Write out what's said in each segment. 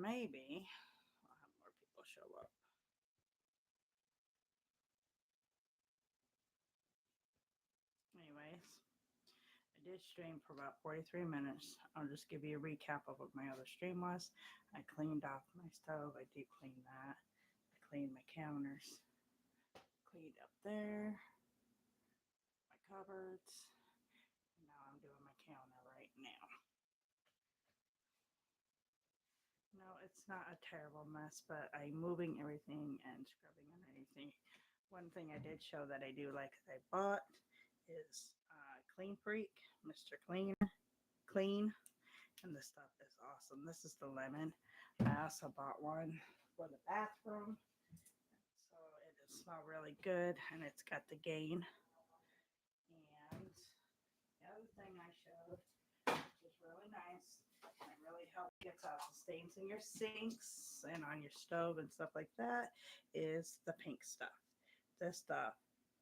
maybe I'll have more people show up. Anyways, I did stream for about 43 minutes. I'll just give you a recap of what my other stream was. I cleaned off my stove. I deep cleaned that. I cleaned my counters. Cleaned up there. My cupboards. And now I'm doing my counter right now. No, it's not a terrible mess, but I'm moving everything and scrubbing underneath. One thing I did show that I do like that I bought is Clean Freak, Mr. Clean, and this stuff is awesome. This is the lemon. I also bought one for the bathroom, so it does smell really good, and it's got the gain. And the other thing I showed, which is really nice, and it really helps get out the stains in your sinks and on your stove and stuff like that, is the pink stuff. This stuff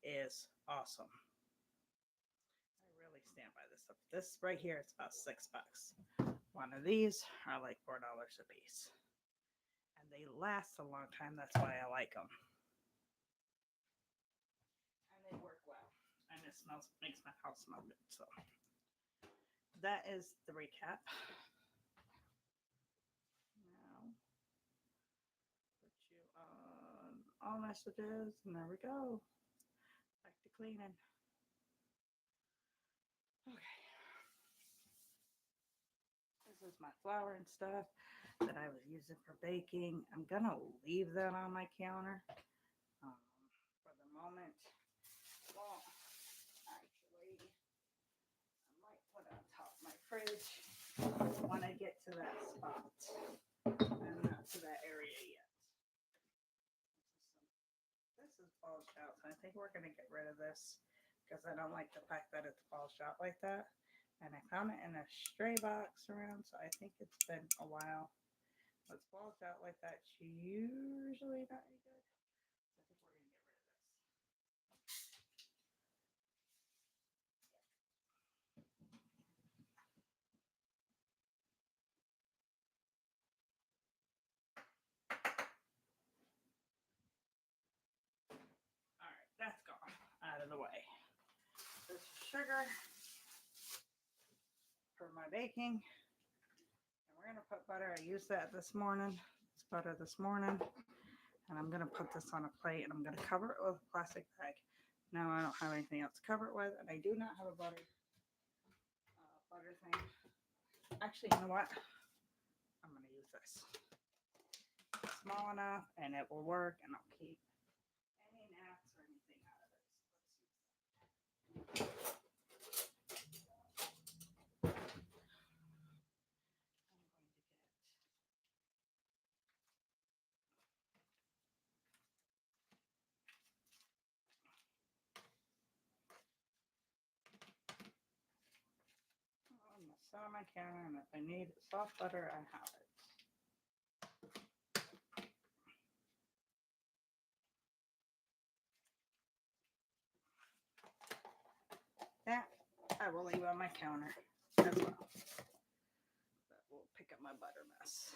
is awesome. I really stand by this stuff. This right here is about $6. One of these are like $4 a piece. And they last a long time. That's why I like them. And they work well. And it makes my house smell good. So that is the recap. Now, put you on all messages. And there we go. Back to cleaning. Okay. This is my flour and stuff that I was using for baking. I'm going to leave that on my counter um, for the moment. Well, actually, I might put it on top of my fridge when I get to that spot. I'm not to that area yet. This is bulged out, so I think we're going to get rid of this because I don't like the fact that it's bulged out like that. And I found it in a stray box around, so I think it's been a while. But it's bulged out like that. It's usually not any good. So I think we're going to get rid of this. All right, that's gone out of the way. This is sugar for my baking. And we're going to put butter. I used that this morning. It's butter this morning. And I'm going to put this on a plate and I'm going to cover it with a plastic bag. Now I don't have anything else to cover it with. And I do not have a butter thing. Actually, you know what? I'm going to use this. It's small enough and it will work and I'll keep any gnats or anything out of it. So let's use that. I'm going to set on my counter, and if I need soft butter, I have it. That I will leave on my counter as well. That will pick up my butter mess.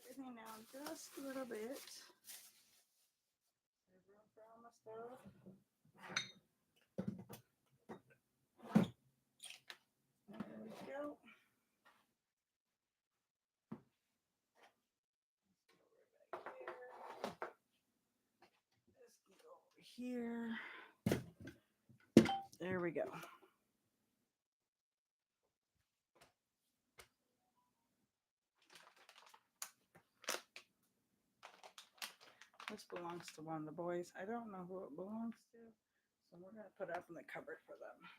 Everything down just a little bit. There's room for all my stuff. There we go. Let's go over back here. This can go over here. There we go. This belongs to one of the boys. I don't know who it belongs to, so we're going to put it up in the cupboard for them.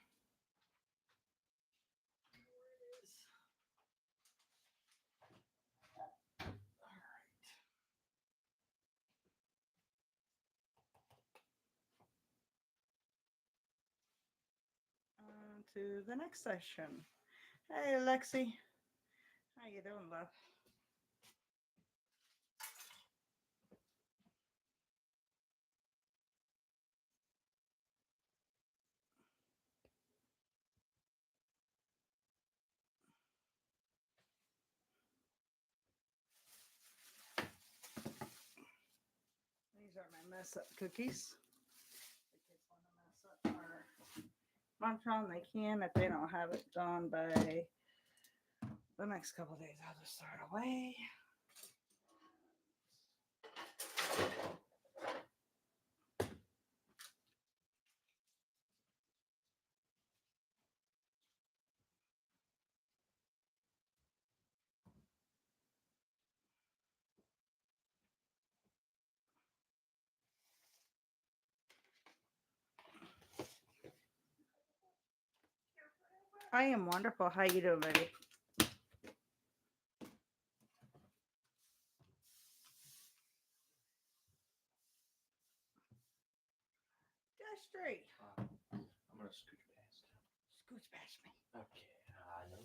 On to the next session. Hey, Lexi. How you doing, love? These are my mess up cookies. The kids want to mess up our lunchtime. They can if they don't have it done by the next couple of days. I'll just throw it away. I am wonderful. How you doing, baby? Just straight. I'm gonna scooch past. Scooch past me. Okay, no.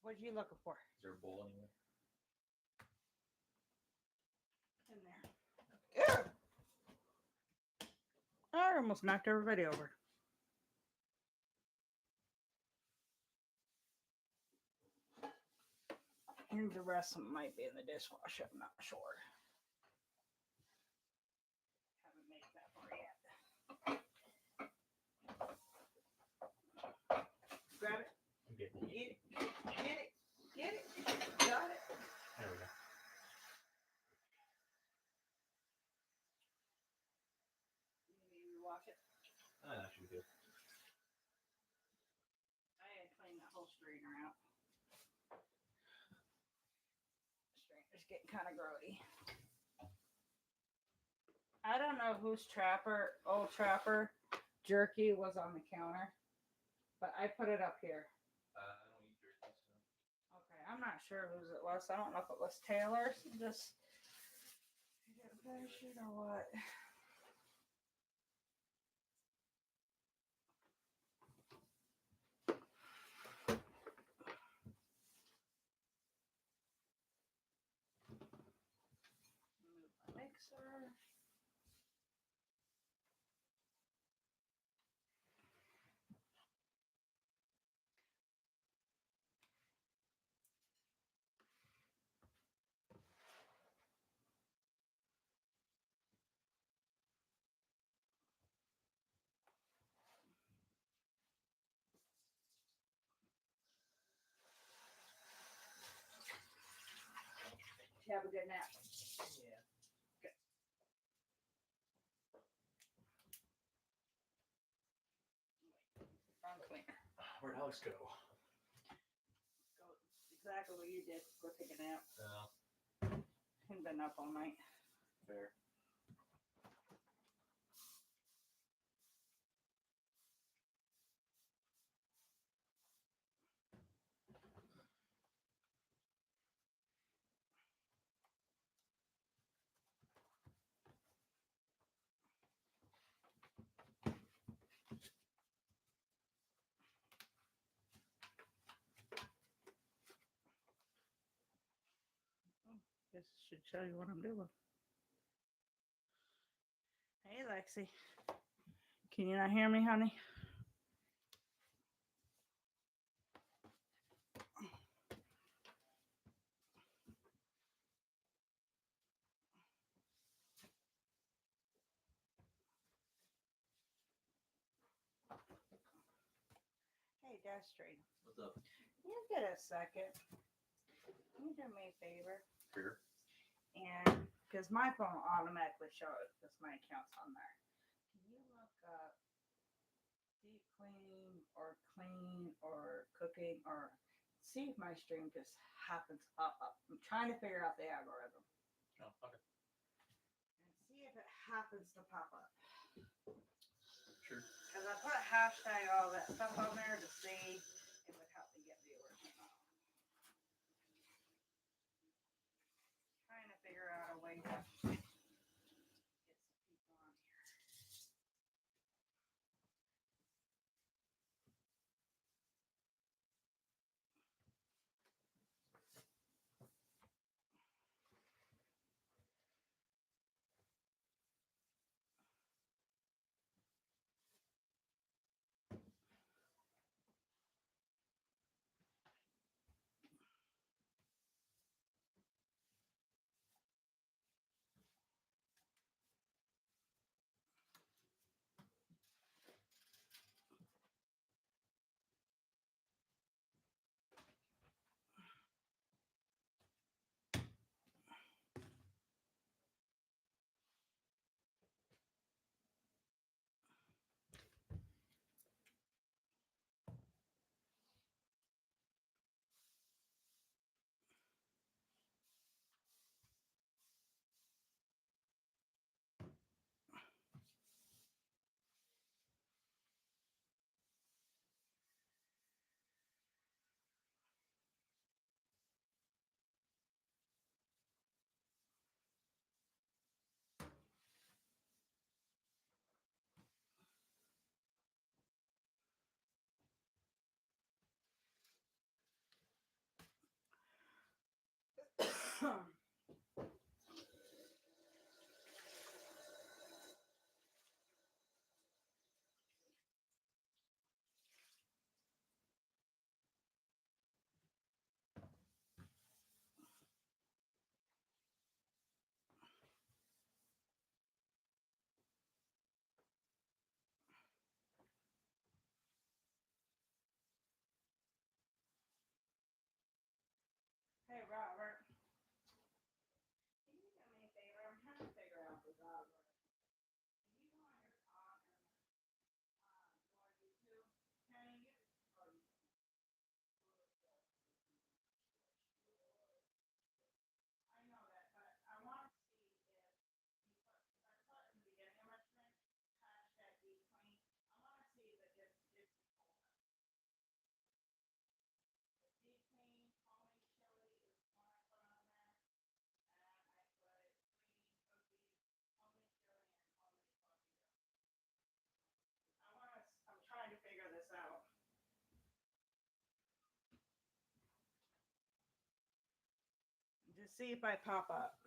What are you looking for? Is there a bowl anywhere? In there. I almost knocked everybody over. And the rest of them might be in the dishwasher. I'm not sure. Haven't made that far yet. Grab it. Okay. Get it. Get it. Get it. Got it. There we go. You need to wash it. That should be good. I had to clean that whole strainer out. Strainer's getting kind of grody. I don't know whose old trapper jerky was on the counter, but I put it up here. I don't eat jerky, so. Okay, I'm not sure whose it was. I don't know if it was Taylor's. Just get a better shit or what. Move my mixer. Did you have a good nap? Yeah. Good. Wrong cleaner. Where'd Alex go? Go exactly what you did. Go take a nap. No. He's been up all night. Fair. Guess I should show you what I'm doing. Hey, Lexi. Can you not hear me, honey? Hey, Dash Straight. What's up? You get a second. Can you do me a favor? Sure. And because my phone will automatically show it because my account's on there. or clean or cooking or see if my stream just happens to pop up. I'm trying to figure out the algorithm Oh, okay. and see if it happens to pop up. Sure. Because I put hashtag all that stuff on there to see if it would help me get viewers or not. Trying to figure out a way to get some people on here. Hey, Robert. Can you do me a favor? I'm trying to figure out this algorithm. Can you go on your YouTube? Can you? Or I know that, but I want to see if you put, because I put in the beginning of my stream, hashtag be clean. I want to see if it gets me pulled up. Be clean, homemade chili is the one I put on there. And I put clean cookies, homemade chili, and homemade coffee dough. I'm trying to figure this out. Just see if I pop up.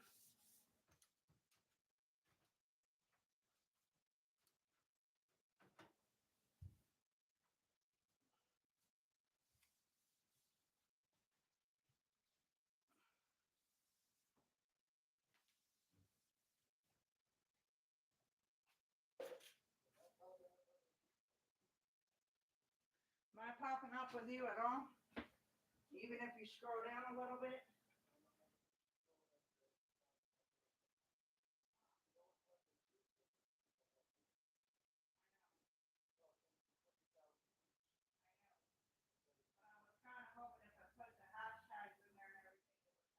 Am I popping up with you at all? Even if you scroll down a little bit? I was kind of hoping if I put the hashtags in there and everything, it would help.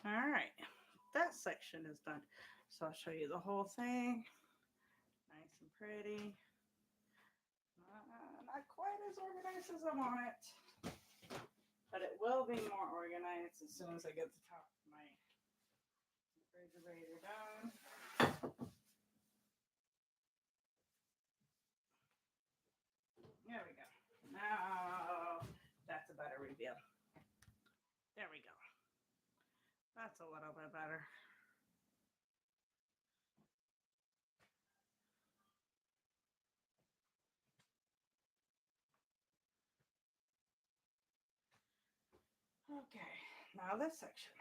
All right, that section is done. So I'll show you the whole thing. Nice and pretty. Not quite as organized as I want it, but it will be more organized as soon as I get the top of my refrigerator done. There we go. Now that's a better reveal. There we go. That's a little bit better. Okay, Now this section.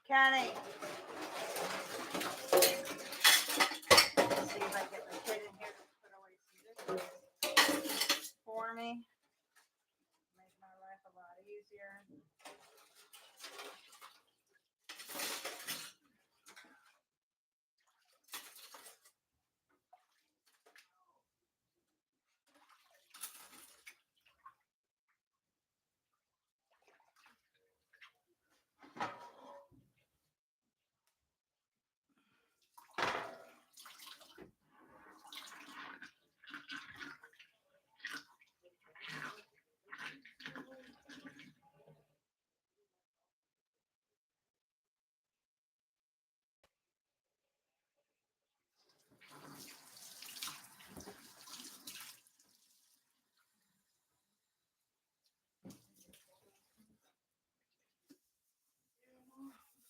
Kenny. See if I get my kid in here to put away some dishes for me. Make my life a lot easier.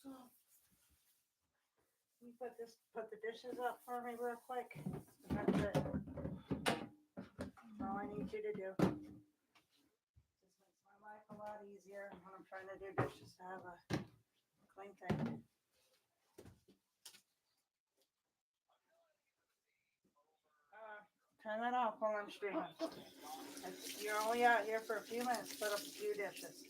So, you put the dishes up for me real quick. That's it. That's all I need you to do. Just makes my life a lot easier when I'm trying to do dishes to have a clean thing. Turn that off while I'm streaming. You're only out here for a few minutes. Put up a few dishes.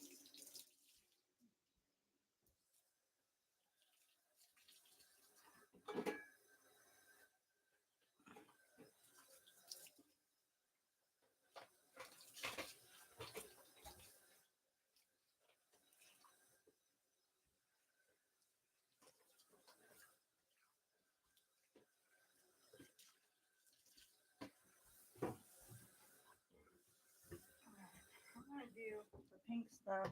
I'm gonna do the pink stuff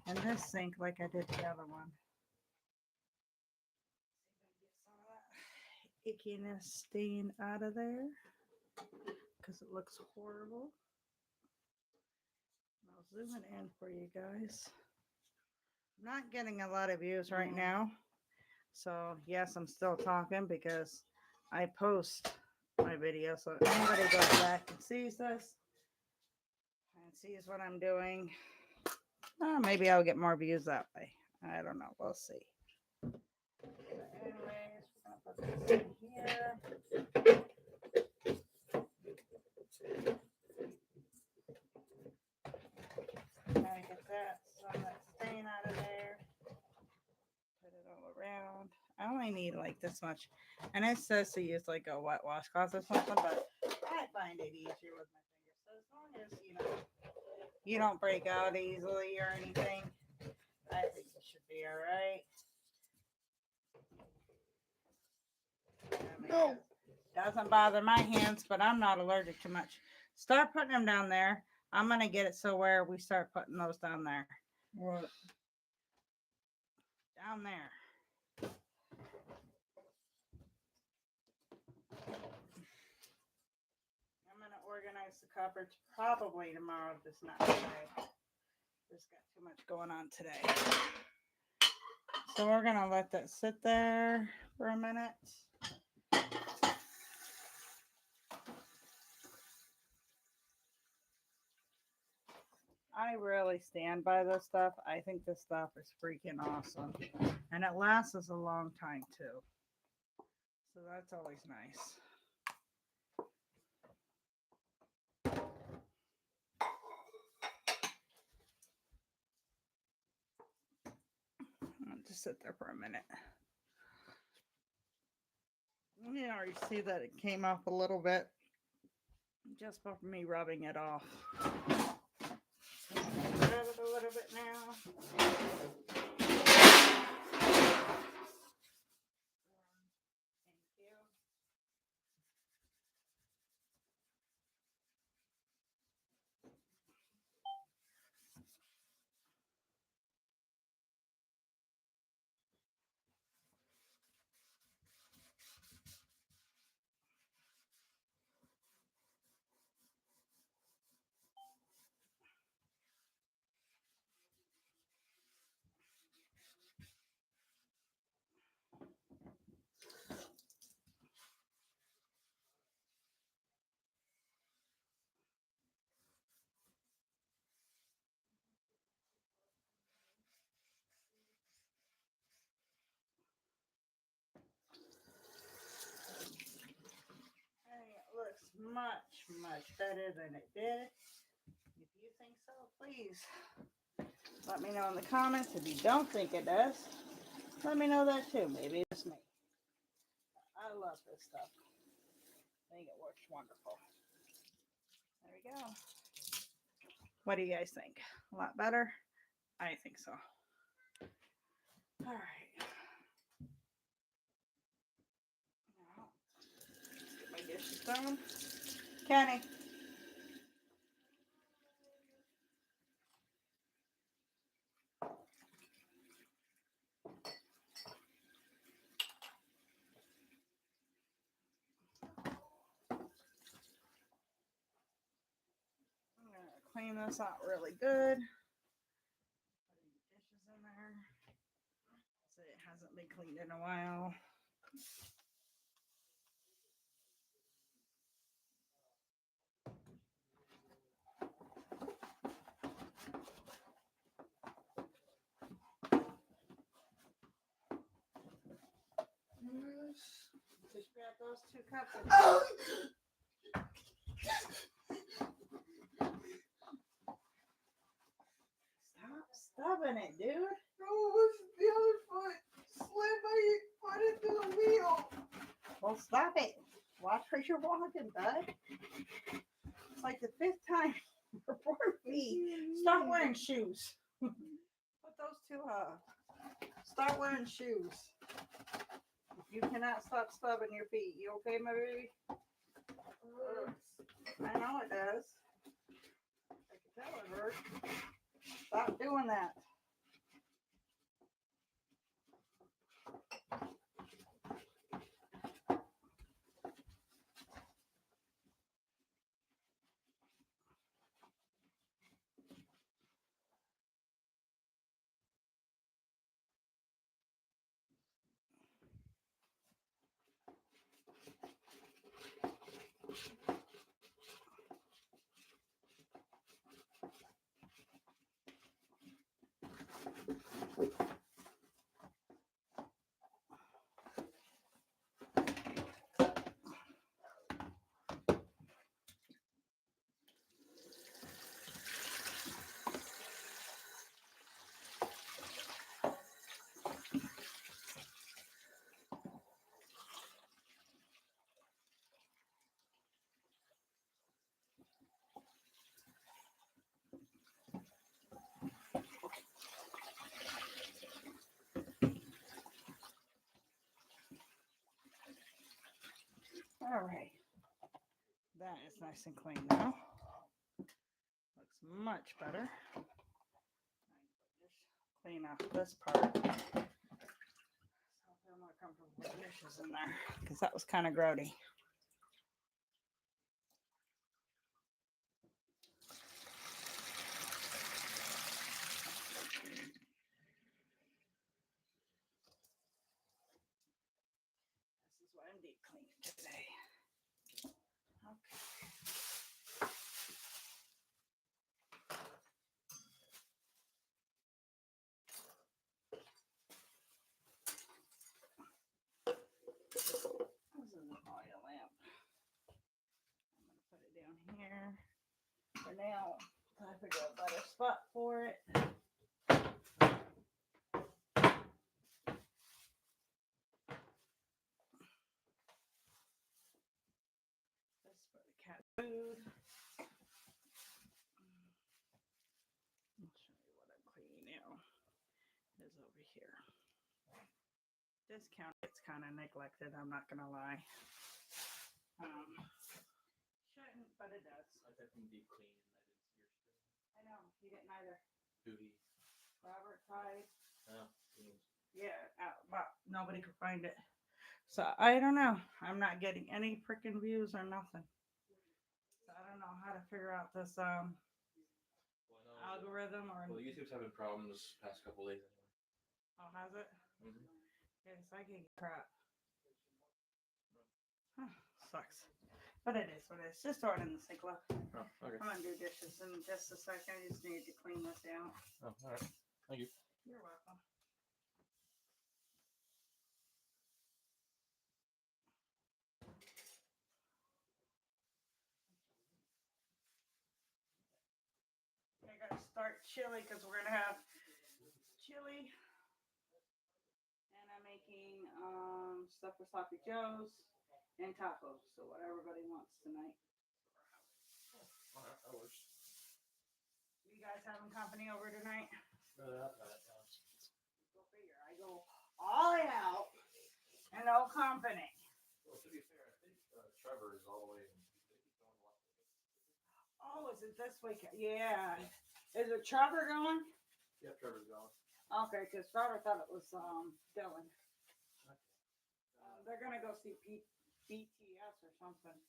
in this sink like I did the other one. Get some of that ickiness stain out of there because it looks horrible. I'll zoom it in for you guys. I'm not getting a lot of views right now. So yes, I'm still talking because I post my video. So if anybody goes back and sees this and sees what I'm doing, maybe I'll get more views that way. I don't know. We'll see. But anyways, we're gonna put this in here. Gotta get some of that stain out of there. Put it all around. I only need like this much. And it says to use like a wet washcloth or something, but I find it easier with my fingers. So as long as you don't break out easily or anything, I think it should be all right. No. Doesn't bother my hands, but I'm not allergic to much. Start putting them down there. I'm gonna get it so where we start putting those down there. What? Down there. I'm gonna organize the cupboards probably tomorrow, just not today. Just got too much going on today. So we're gonna let that sit there for a minute. I really stand by this stuff. I think this stuff is freaking awesome. And it lasts us a long time too. So that's always nice. I'll just sit there for a minute. You already see that it came off a little bit just from me rubbing it off. Rub it a little bit now. much, much better than it did. If you think so, please let me know in the comments. If you don't think it does, let me know that too. Maybe it's me. I love this stuff. I think it works wonderful. There we go. What do you guys think? A lot better? I think so. All right. Now, get my dishes done. Kenny. I'm gonna clean this out really good. Put any dishes in there. So it hasn't been cleaned in a while. Just grab those 2 cups. Stop stubbing it, dude. Oh, what's the other foot? Slid my foot into the wheel. Well, stop it. Watch where you're walking, bud. It's like the 5th time. Your poor feet. Stop wearing shoes. Put those 2 up. Start wearing shoes. You cannot stop stubbing your feet. You okay, my baby? I know it does. I can tell it hurts. Stop doing that. All right. That is nice and clean now. Looks much better. Just clean off this part. So I feel more comfortable with dishes in there because that was kind of grody. This is what I'm deep cleaning today. Okay. This is an oil lamp. I'm going to put it down here for now. I figure a better spot for it. This is for the cat food. I'll show you what I'm cleaning now. It is over here. This counter gets kind of neglected, I'm not going to lie. Shouldn't, but it does. I got some deep clean and I didn't see your stuff. I know, you didn't either. Booty. Robert tried. Oh, Yeah, but nobody could find it. So I don't know. I'm not getting any freaking views or nothing. So I don't know how to figure out this well, no, algorithm or. well, YouTube's having problems past couple days anyway. Oh, has it? Mm-hmm. Yes, I can crap. Huh, sucks. But it is what it is. Just throw it in the sink, love. Oh, okay. I'm gonna do dishes in just a second. I just need to clean this out. Oh, all right. Thank you. You're welcome. start chili because we're gonna have chili, and I'm making stuff for sloppy joes and tacos. So what everybody wants tonight. Alright, that works. You guys having company over tonight? No, that. Go figure. I go all out and no company. Well, to be fair, I think Trevor is all the way. Oh, is it this week? Yeah. Is it Trevor going? Yeah, Trevor's going. Okay, because Trevor thought it was Dylan. They're gonna go see BTS or something,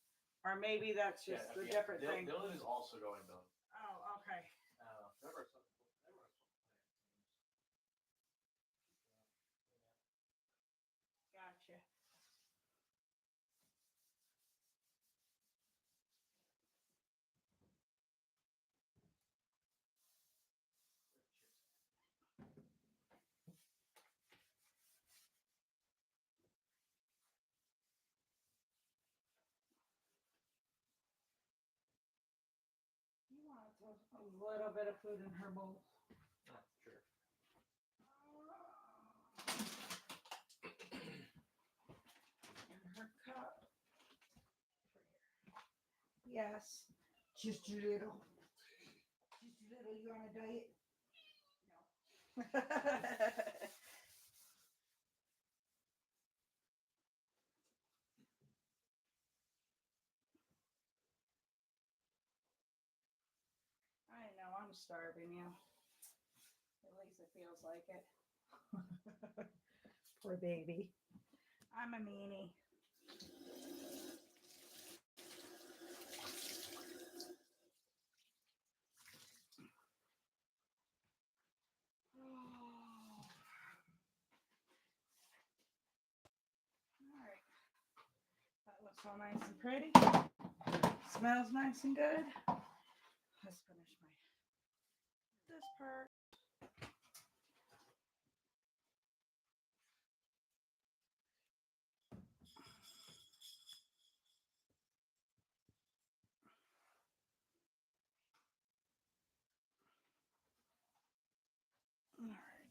or maybe that's just a different thing. Dylan is also going, though. Oh, okay. Trevor. Gotcha. You want a little bit of food in her bowl. Oh, sure. And her cup. Yes. Just a little. Just a little. You on a diet? No. I know, I'm starving you. At least it feels like it. Poor baby. I'm a meanie. Alright. That looks all nice and pretty. Smells nice and good. Let's finish this part. All right.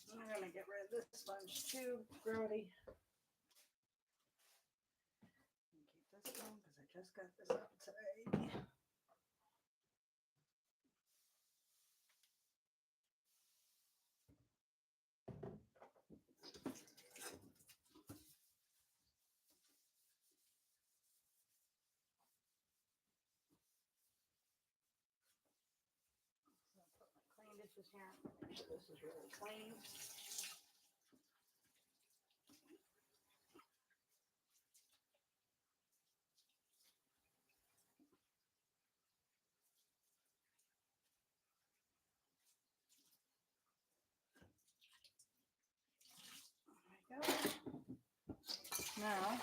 I'm gonna get rid of this sponge too, grody. Keep this going because I just got this out today. So I'll put my clean dishes here. Make sure this is really clean. There we go. Now,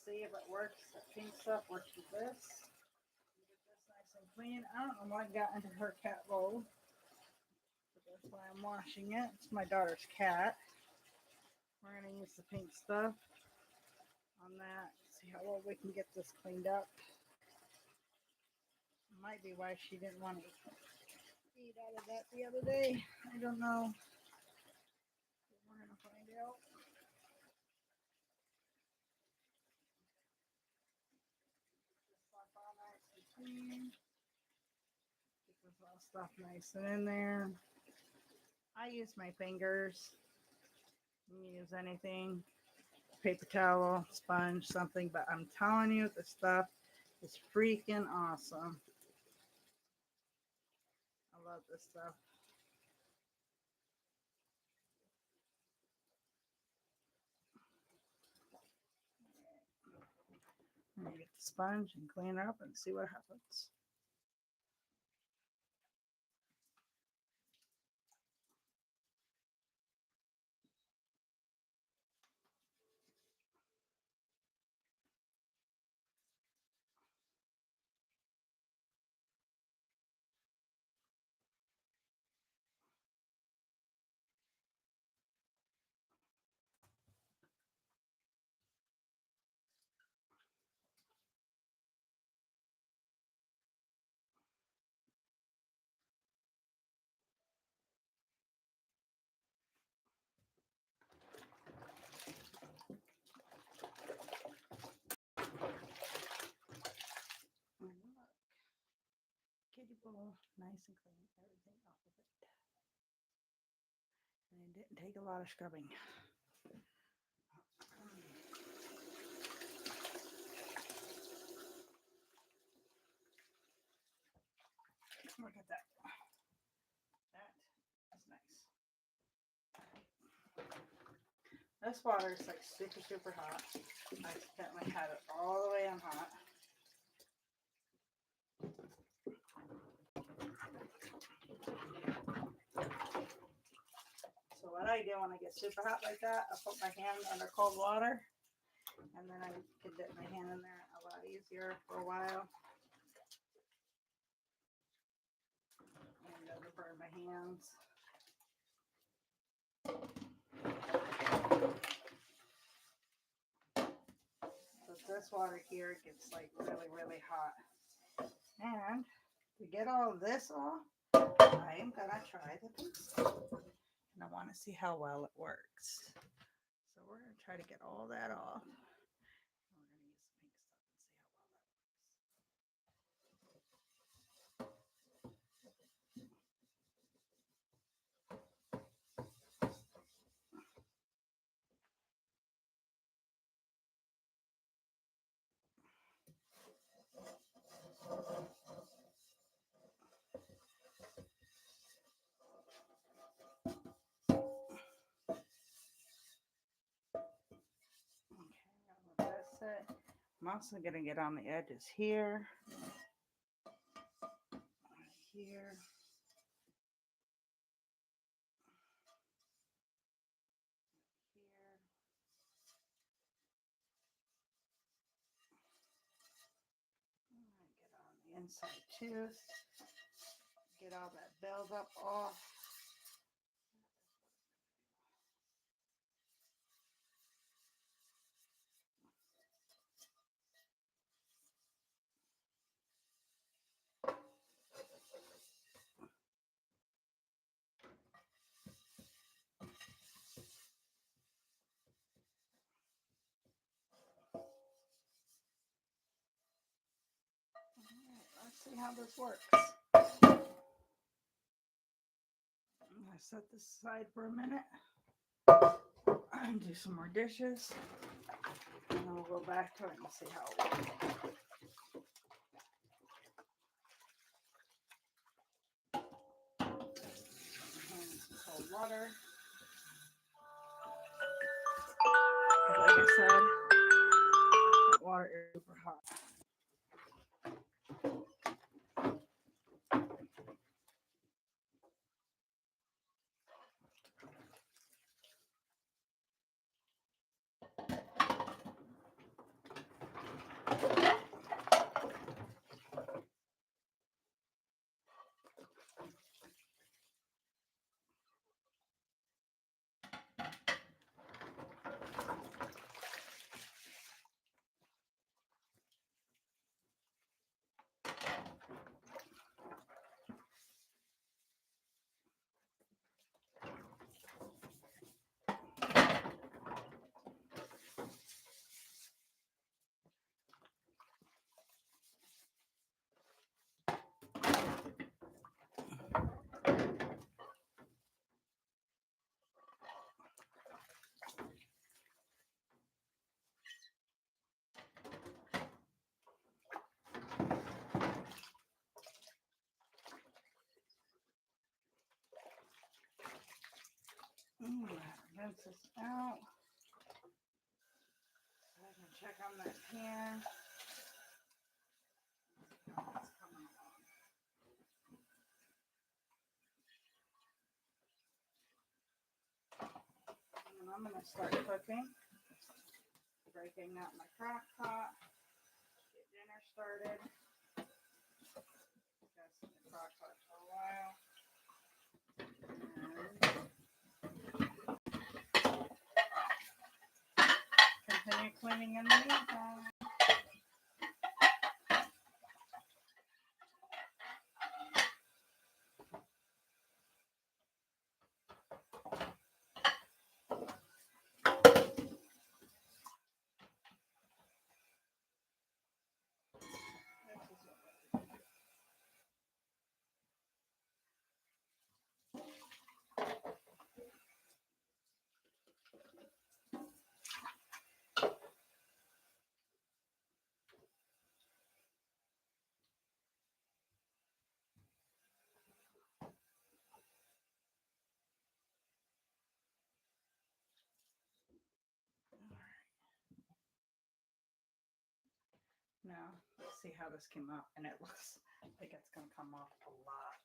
see if it works. That pink stuff works with this. Get this nice and clean. I don't know what got into her cat bowl, but that's why I'm washing it. It's my daughter's cat. We're going to use the pink stuff on that. See how well we can get this cleaned up. Might be why she didn't want to eat out of that the other day. I don't know. We're going to find out. Clean. Get this all stuff nice and in there. I use my fingers. You can use anything, paper towel, sponge, something, but I'm telling you, this stuff is freaking awesome. I love this stuff. I'm gonna get the sponge and clean it up and see what happens. And look, kitty bowl, nice and clean, everything off of it. And it didn't take a lot of scrubbing. Look at that. That is nice. This water is like super, super hot. I accidentally had it all the way on hot. So what I do when I get super hot like that, I put my hand under cold water, and then I can dip my hand in there a lot easier for a while. And it doesn't burn my hands. But this water here gets like really, really hot. And to get all of this off, I am gonna try the pink stuff. And I want to see how well it works. So we're gonna try to get all that off. And we're gonna use the pink stuff and see how well that works. Okay, that's it. I'm also gonna get on the edges here, here. Here. Get on the inside too. Get all that buildup off. Let's see how this works. I'm gonna set this aside for a minute and do some more dishes. And then we'll go back to it and see how it works. And some cold water. Like I said, that water is super hot. rinse this out. So I can check on that pan. How it's coming along. And I'm going to start cooking. Breaking out my crock pot. Get dinner started. Got some crock pot for a while. And continue cleaning in the meantime. Now, let's see how this came out, and it looks like it's going to come off a lot.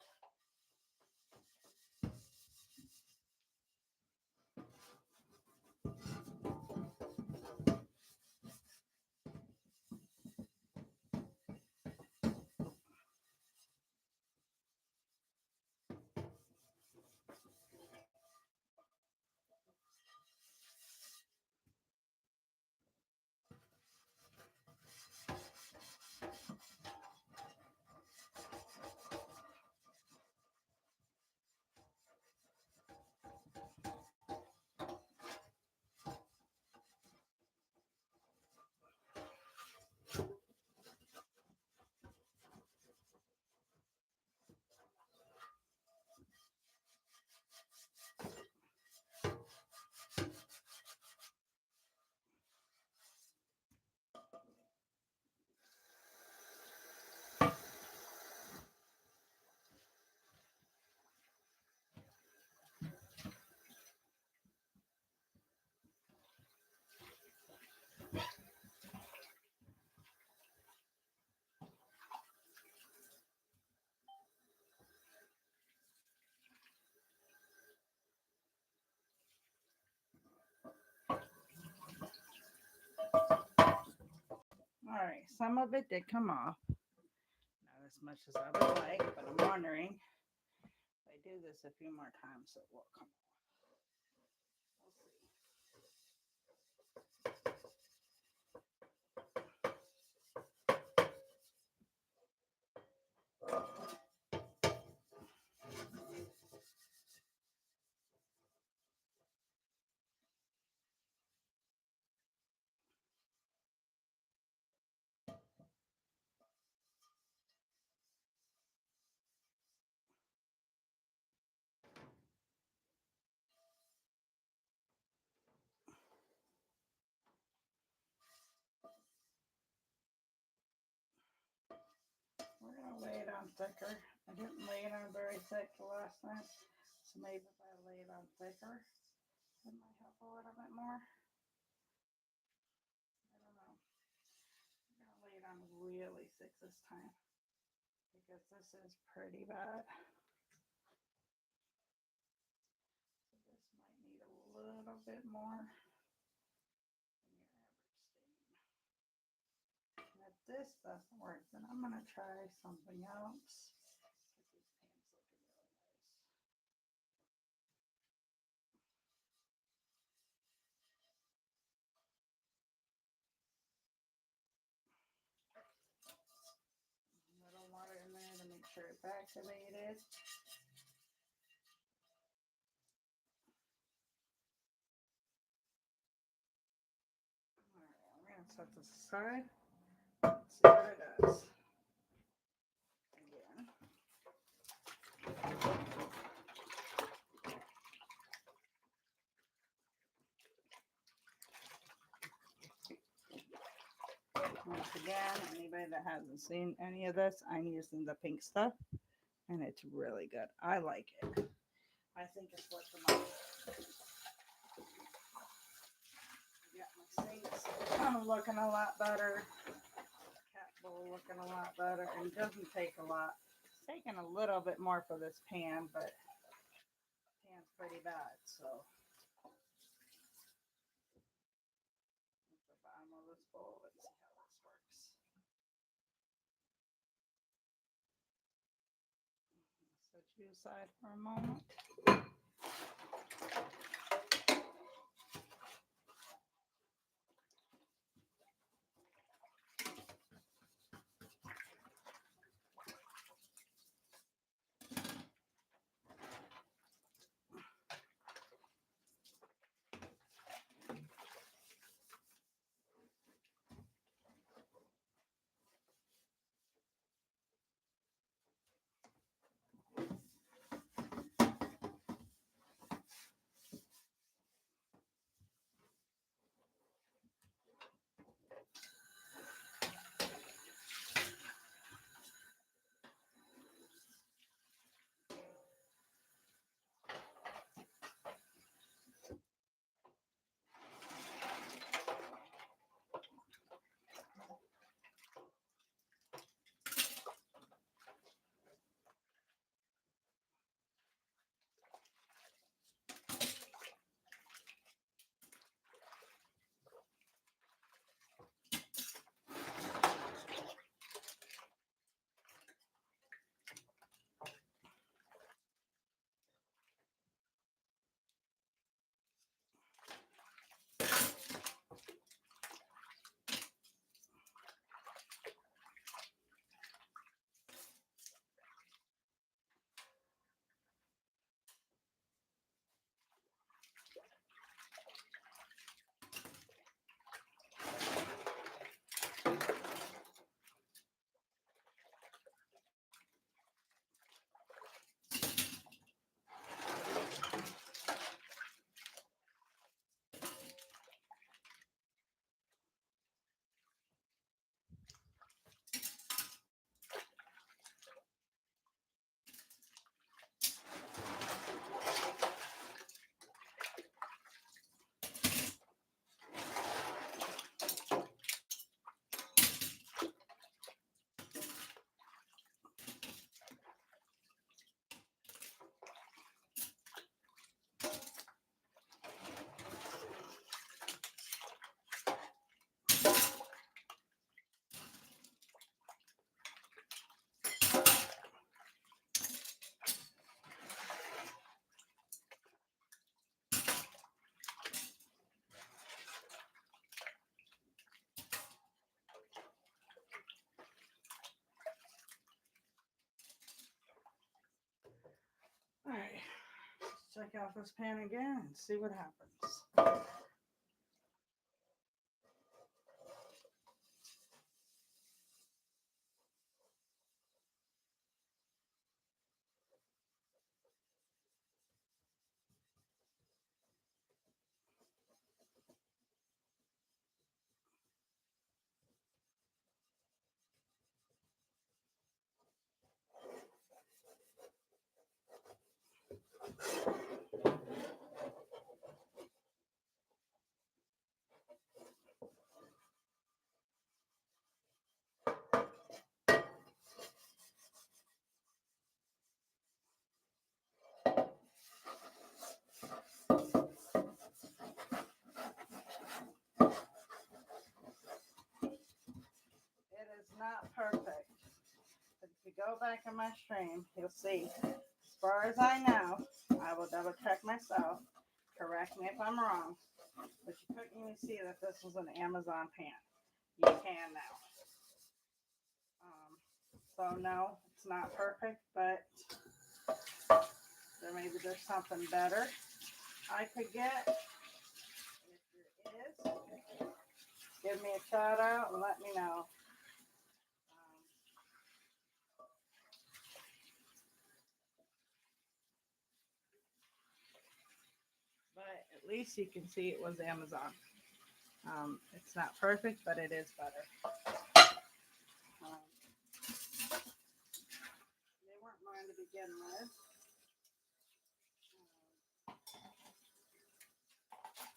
All right, some of it did come off. Not as much as I would like, but I'm wondering if I do this a few more times, it will come off. We'll see. We're going to lay it on thicker. I didn't lay it on very thick the last time, so maybe if I lay it on thicker, it might help a little bit more. I don't know. I'm going to lay it on really thick this time because this is pretty bad. So this might need a little bit more than your average stain. And if this doesn't work, then I'm going to try something else. Get these pans looking really nice. A little water in there to make sure it's activated. Alright, I'm going to set this aside. Let's see what it does. Again. Once again, anybody that hasn't seen any of this, I'm using the pink stuff, and it's really good. I like it. I think it's worth the money. Sinks looking a lot better. Cat bowl looking a lot better. And it doesn't take a lot. It's taking a little bit more for this pan, but the pan's pretty bad, so. At the bottom of this bowl, let's see how this works. Set you aside for a moment. All right, let's check out this pan again and see what happens. It is not perfect. But if you go back in my stream, you'll see. As far as I know, I will double check myself. Correct me if I'm wrong. But you couldn't even see that this was an Amazon pan. You can now. So no, it's not perfect, but maybe there's something better I could get. If there is, give me a shout out and let me know. But at least you can see it was Amazon. It's not perfect, but it is better. They weren't mine to begin with.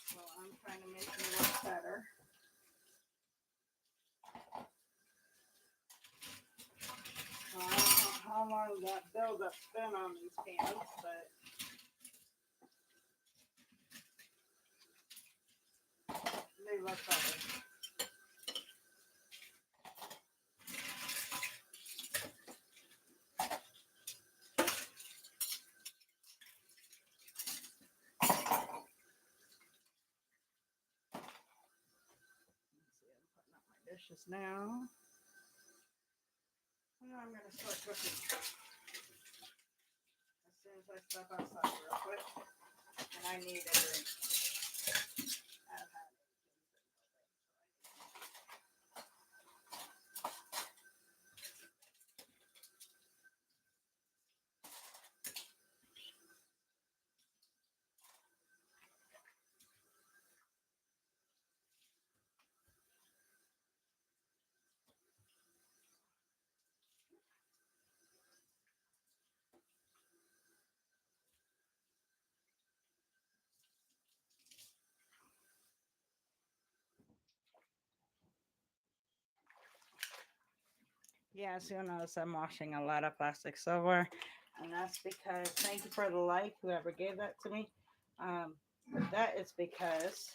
So I'm trying to make them look better. how long that buildup's been on these pans, but they look better. Dishes now. Now I'm going to start cooking. As soon as I step outside real quick, and I need a drink. I've had it. Yeah, so you'll notice I'm washing a lot of plastic silverware, and that's because, thank you for the like, whoever gave that to me. That is because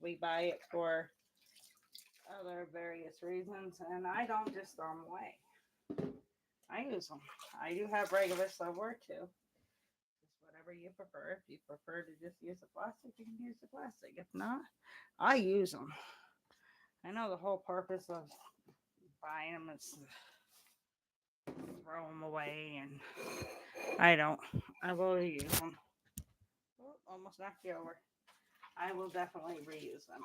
we buy it for other various reasons, and I don't just throw them away. I use them. I do have regular silverware too. Just whatever you prefer. If you prefer to just use the plastic, you can use the plastic. If not, I use them. I know the whole purpose of buying them is to throw them away, and I don't. I will use them. Oh, almost knocked you over. I will definitely reuse them.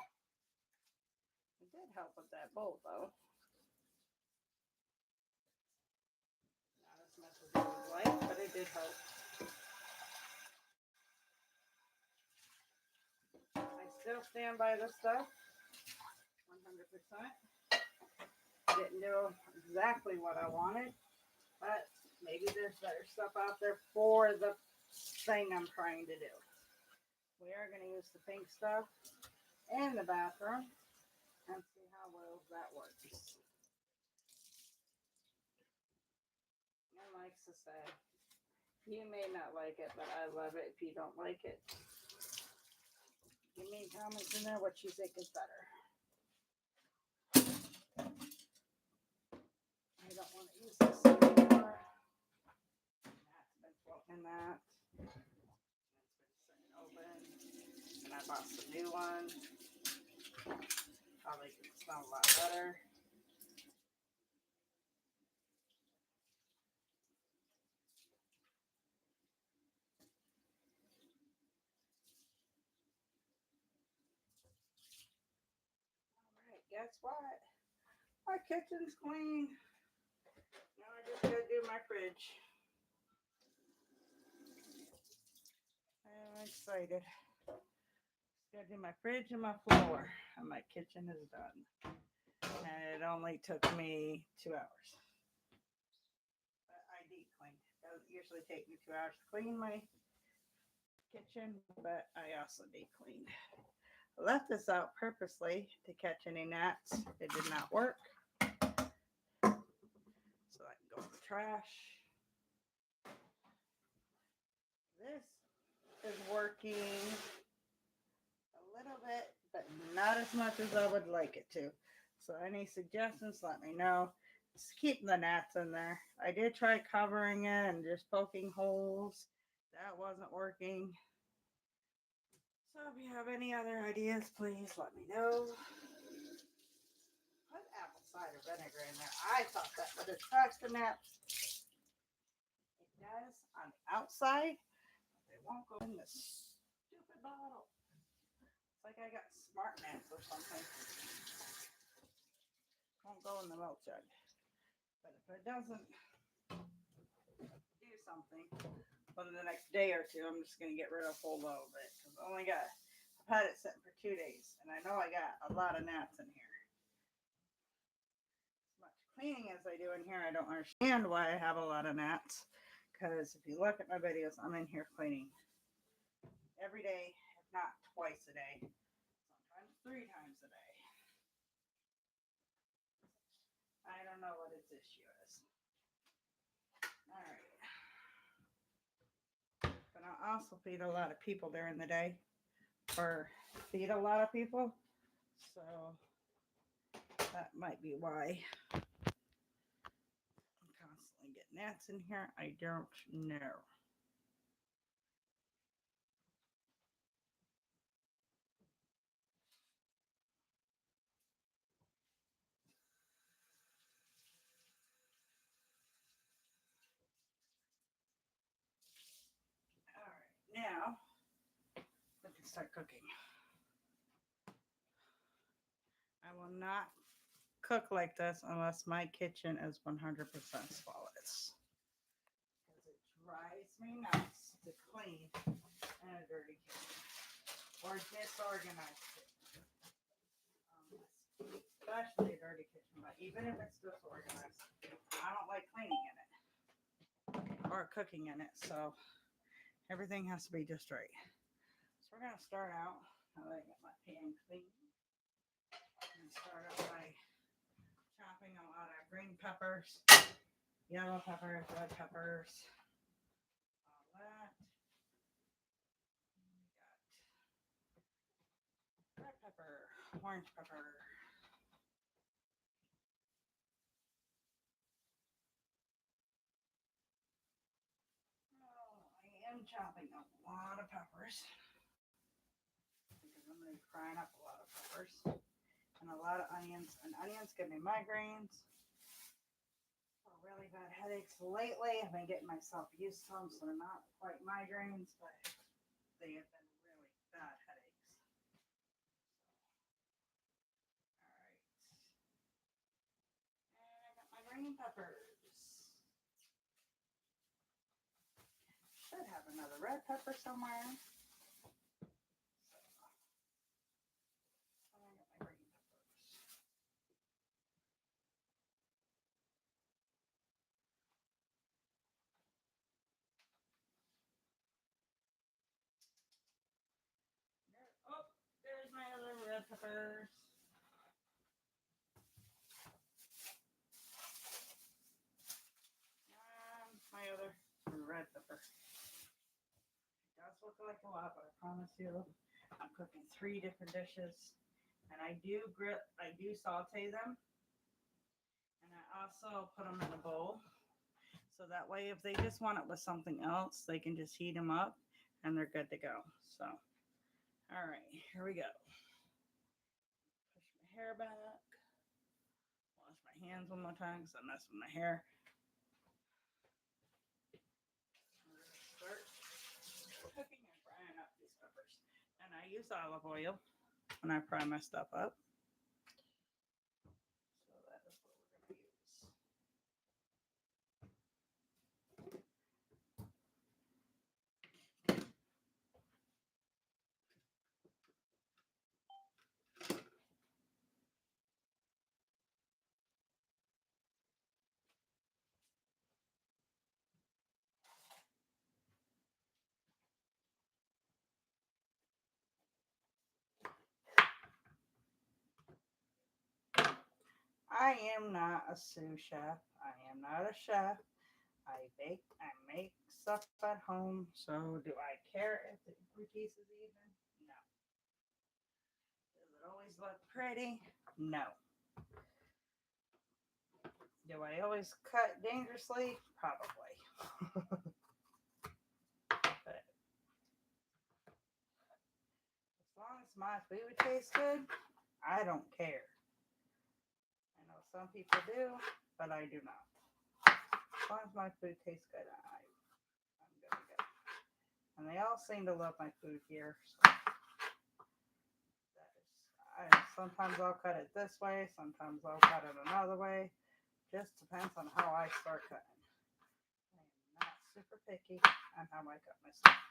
It did help with that bowl, though. Not as much as I would like, but it did help. I still stand by this stuff 100%. Didn't do exactly what I wanted, but maybe there's better stuff out there for the thing I'm trying to do. We are going to use the pink stuff in the bathroom and see how well that works. And like I said, you may not like it, but I love it if you don't like it. Give me comments in there what you think is better. I don't want to use this anymore. That's been floating in that. It's been sitting open. And I bought some new ones. Probably can smell a lot better. Alright, guess what? My kitchen's clean. Now I just gotta do my fridge. I'm excited. Gotta do my fridge and my floor. And my kitchen is done. And it only took me 2 hours. But I deep cleaned. It doesn't usually take me 2 hours to clean my kitchen, but I also deep cleaned. I left this out purposely to catch any gnats. It did not work. So I can go in the trash. This is working a little bit, but not as much as I would like it to. So any suggestions, let me know. Just keep the gnats in there. I did try covering it and just poking holes. That wasn't working. So if you have any other ideas, please let me know. Put apple cider vinegar in there. I thought that would attract the gnats. It does on the outside, but they won't go in this stupid bottle. It's like I got smart gnats or something. Won't go in the milk jug. But if it doesn't do something within the next day or two, I'm just going to get rid of a whole load of it. Because I've had it sitting for 2 days. And I know I got a lot of gnats in here. As much cleaning as I do in here, I don't understand why I have a lot of gnats. Because if you look at my videos, I'm in here cleaning every day, if not twice a day. Sometimes 3 times a day. I don't know what it's issue is. Alright. But I'll also feed a lot of people during the day. Or feed a lot of people. So that might be why I'm constantly getting gnats in here. I don't know. Alright, now we can start cooking. I will not cook like this unless my kitchen is 100% spotless. Because it drives me nuts to clean in a dirty kitchen or disorganized kitchen. Especially a dirty kitchen, but even if it's disorganized, I don't like cleaning in it or cooking in it. So everything has to be just right. So we're gonna start out. I like get my pan clean. And start out by chopping a lot of green peppers, yellow peppers, red peppers, all that. We got red pepper, orange pepper. Oh, I am chopping a lot of peppers because I'm going to be frying up a lot of peppers and a lot of onions. And onions give me migraines or really bad headaches. Lately, I've been getting myself used to them, so they're not quite migraines, but they have been really bad headaches. All right. And I got my green peppers. Should have another red pepper somewhere. So, I got my green peppers. Oh, there's my other red peppers. My other red pepper. It does look like a lot, but I promise you, I'm cooking 3 different dishes, and I do saute them, and I also put them in a bowl, so that way, if they just want it with something else, they can just heat them up, and they're good to go. So, all right, here we go. Push my hair back. Wash my hands one more time because I messed with my hair. Start cooking and frying up these peppers. And I use olive oil when I fry my stuff up. So that is what we're going to use. I am not a sous chef. I am not a chef. I bake, I make stuff at home. So do I care if the cookies is even? No. Does it always look pretty? No. Do I always cut dangerously? Probably. But as long as my food tastes good, I don't care. I know some people do, but I do not. As long as my food tastes good, I'm good to go. And they all seem to love my food here. So sometimes I'll cut it this way, sometimes I'll cut it another way. Just depends on how I start cutting. I am not super picky on how I cut my stuff.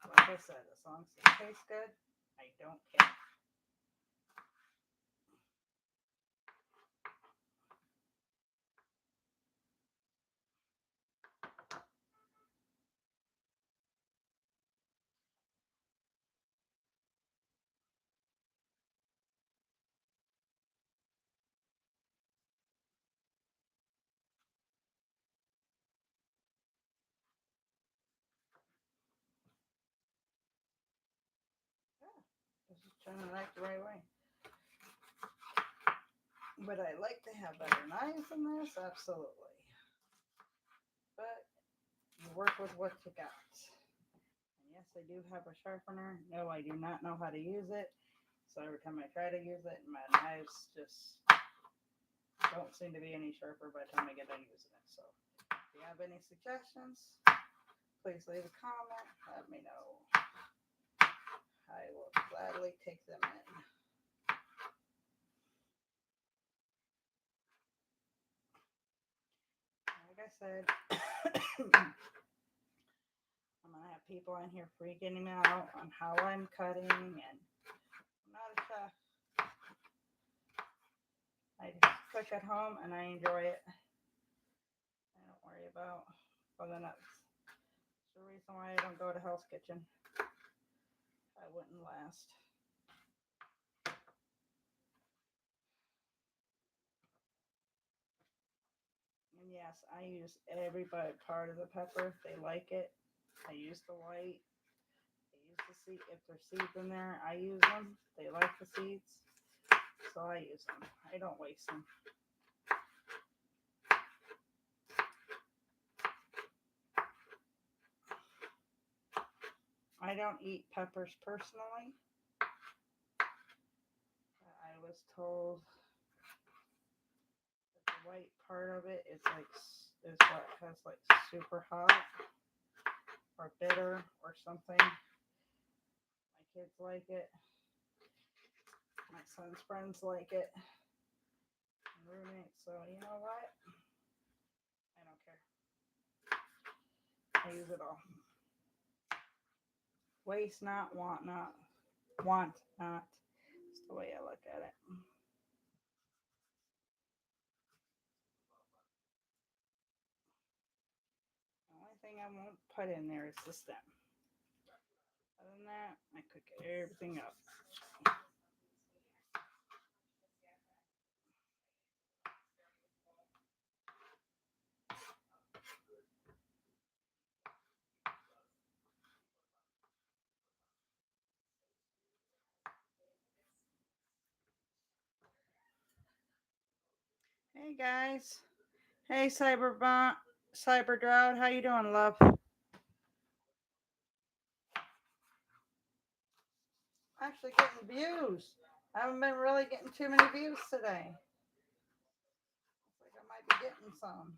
Like I said, as long as it tastes good, I don't care. turn the knife the right way. Would I like to have better knives than this? Absolutely. But you work with what you got. And yes, I do have a sharpener. No, I do not know how to use it. So every time I try to use it, my knives just don't seem to be any sharper by the time I get done using it. So if you have any suggestions, please leave a comment. Let me know. I will gladly take them in. Like I said, I'm going to have people in here freaking me out on how I'm cutting, and I'm not a chef. I just cook at home and I enjoy it. I don't worry about whether or not it's the reason why I don't go to Hell's Kitchen. I wouldn't last. And yes, I use every part of the pepper. They like it. I use the white. I use the seed. If there's seeds in there, I use them. They like the seeds, so I use them. I don't waste them. I don't eat peppers personally. I was told that the white part of it is what has like super hot or bitter or something. My kids like it. My son's friends like it. And roommates. So you know what? I don't care. I use it all. Waste not, want not. Want not. That's the way I look at it. The only thing I won't put in there is the stem. Other than that, I cook everything up. Hey guys. Hey Cyber Drought, how you doing, love? Actually getting views. I haven't been really getting too many views today. Looks like I might be getting some.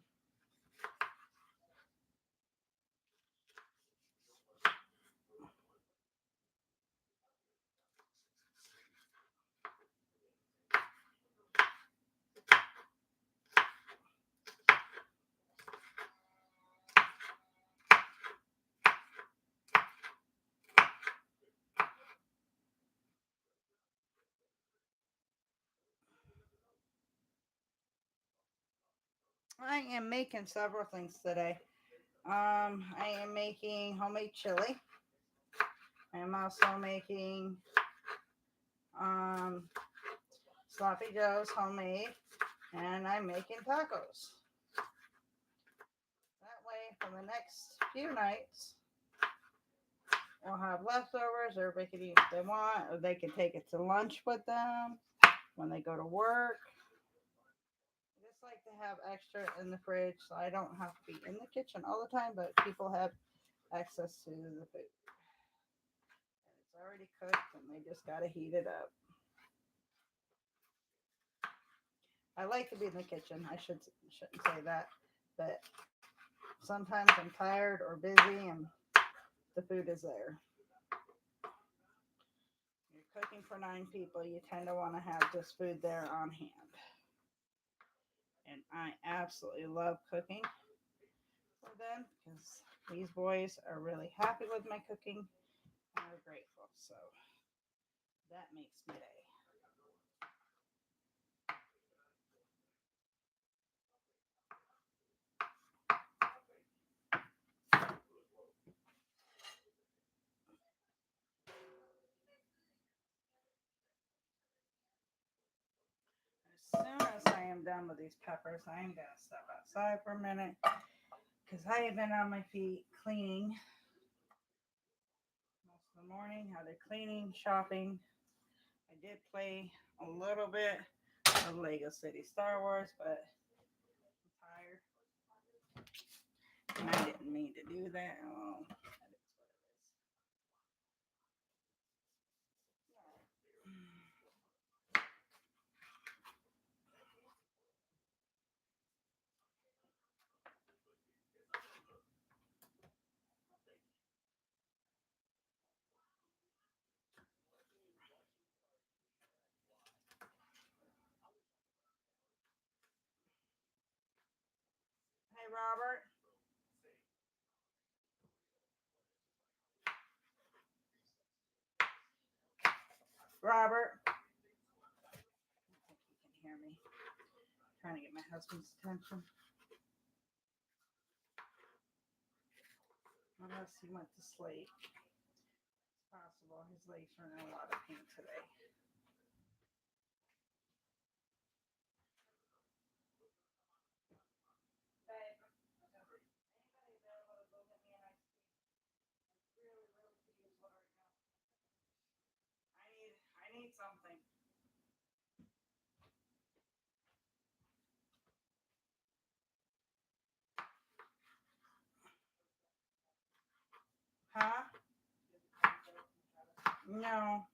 I am making several things today. I am making homemade chili. I am also making um, sloppy joes homemade, and I'm making tacos. That way, for the next few nights, we'll have leftovers. Everybody can eat if they want, or they can take it to lunch with them when they go to work. I just like to have extra in the fridge so I don't have to be in the kitchen all the time, but people have access to the food. And it's already cooked and they just got to heat it up. I like to be in the kitchen. Shouldn't say that, but sometimes I'm tired or busy and the food is there. You're cooking for 9 people, you tend to want to have this food there on hand. And I absolutely love cooking for them because these boys are really happy with my cooking and are grateful. So that makes my day. As soon as I am done with these peppers, I am going to step outside for a minute because I have been on my feet cleaning most of the morning, either cleaning, shopping, I did play a little bit of Lego City Star Wars, but I'm tired. And I didn't mean to do that. Oh, that is what it is. Hey, Robert. Robert. I think he can hear me. Trying to get my husband's attention. Unless he went to sleep. It's possible. His legs are in a lot of pain today. Babe, anybody available to go get me an iced tea? Really, really could use one right now. I need something. Huh? No.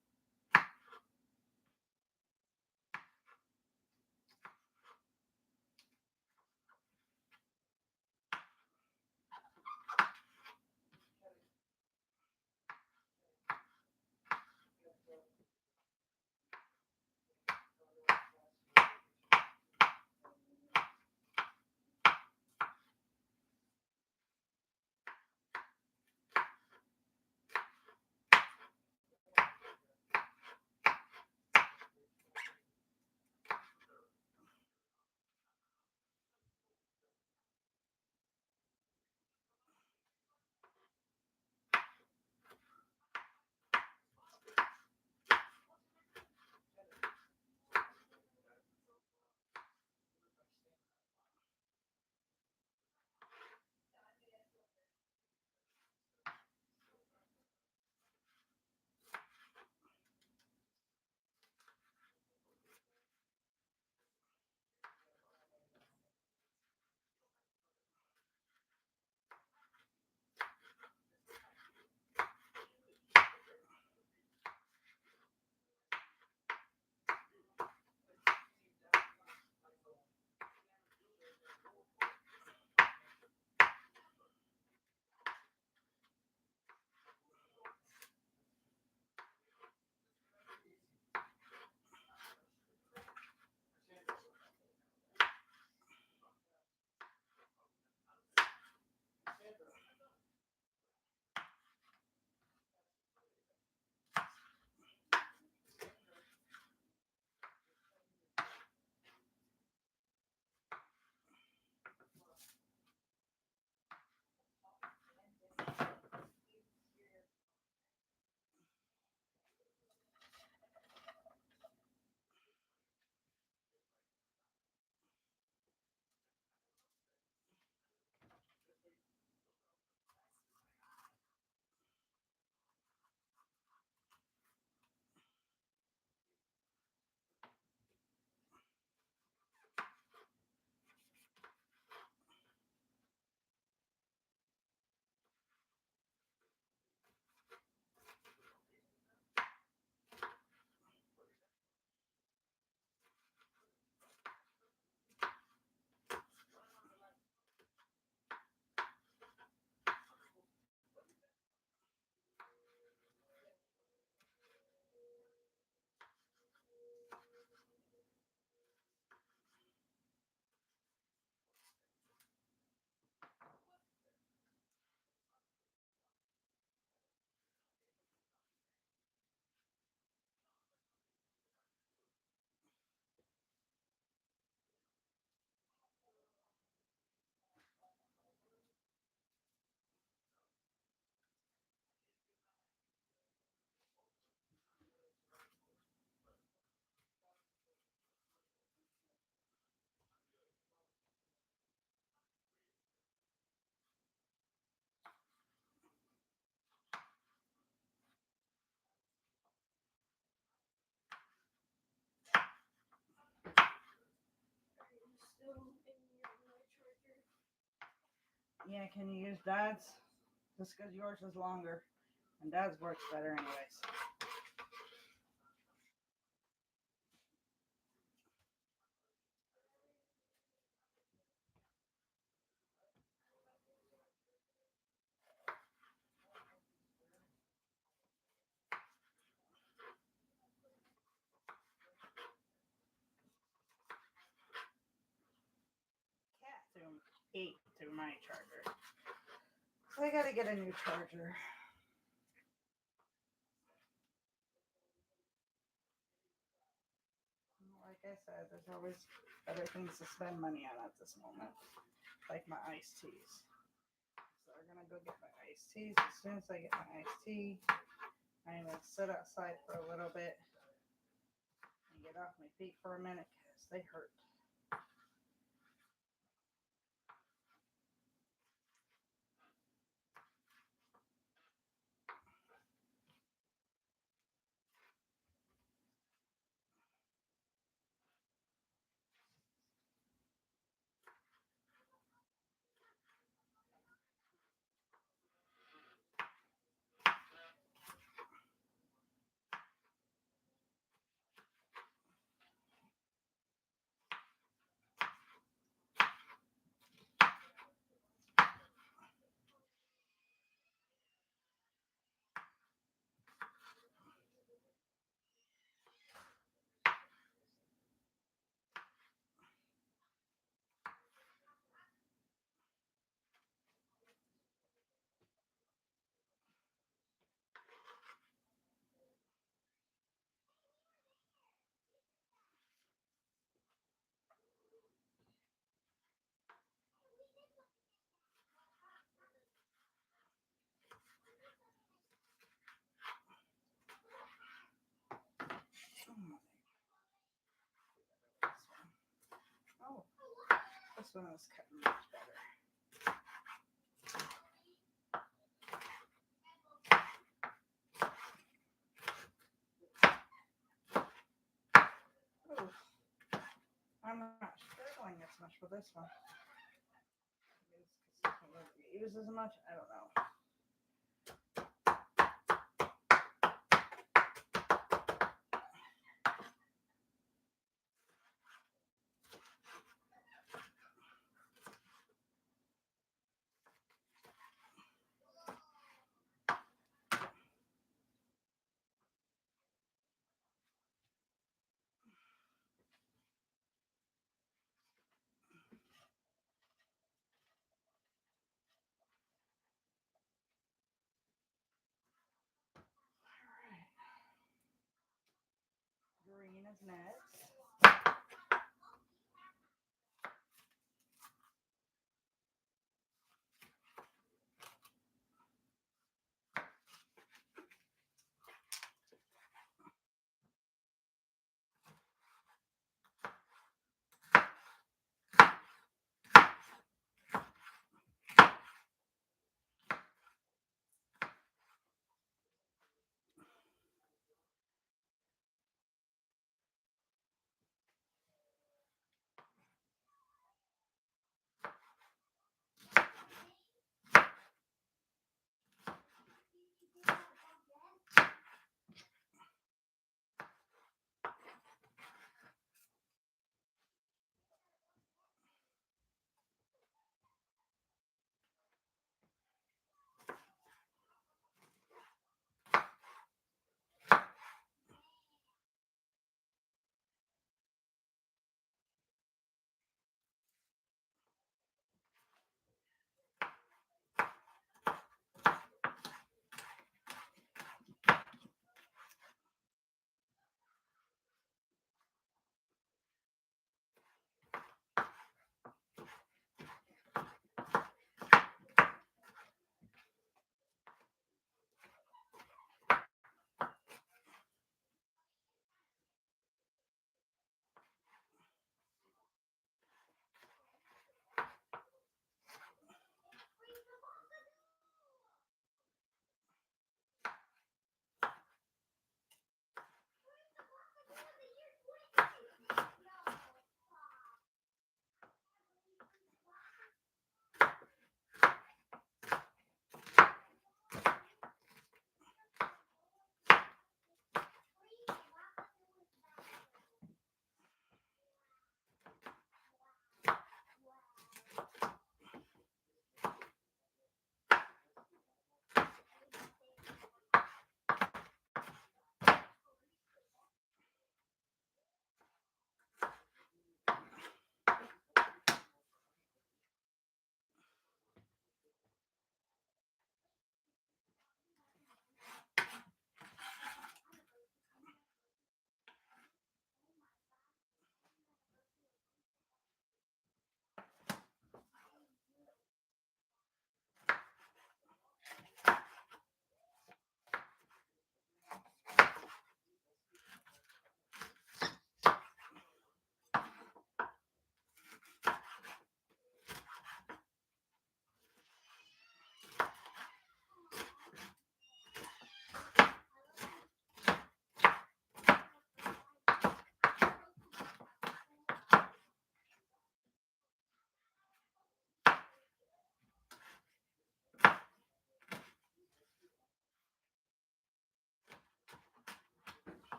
Yeah, can you use Dad's? Just because yours is longer. And Dad's works better anyways. Cat ate through my charger. So I gotta get a new charger. Like I said, there's always other things to spend money on at this moment. Like my iced teas. So we're gonna go get my iced teas. As soon as I get my iced tea, I'm gonna sit outside for a little bit and get off my feet for a minute because they hurt. Oh, this one is cutting much better. Oh, I'm not struggling as much with this one. Maybe it's because I can't use as much. I don't know. Green is next.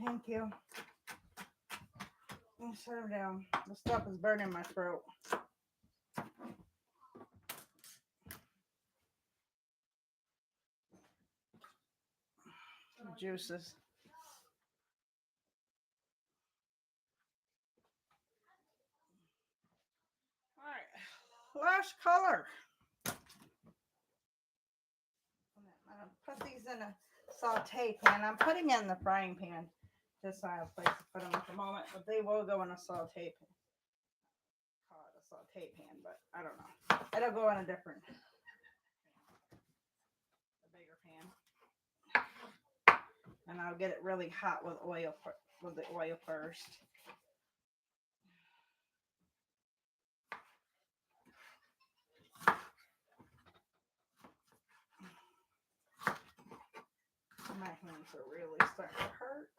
Thank you. Shut him down. The stuff is burning my throat. The juices. All right. Last color. I'm gonna put these in a saute pan. I'm putting it in the frying pan. Just so I have a place to put them at the moment, but they will go in a saute pan. Call it a saute pan, but I don't know. It'll go in a different, a bigger pan, and I'll get it really hot with oil with the oil first. My hands are really starting to hurt.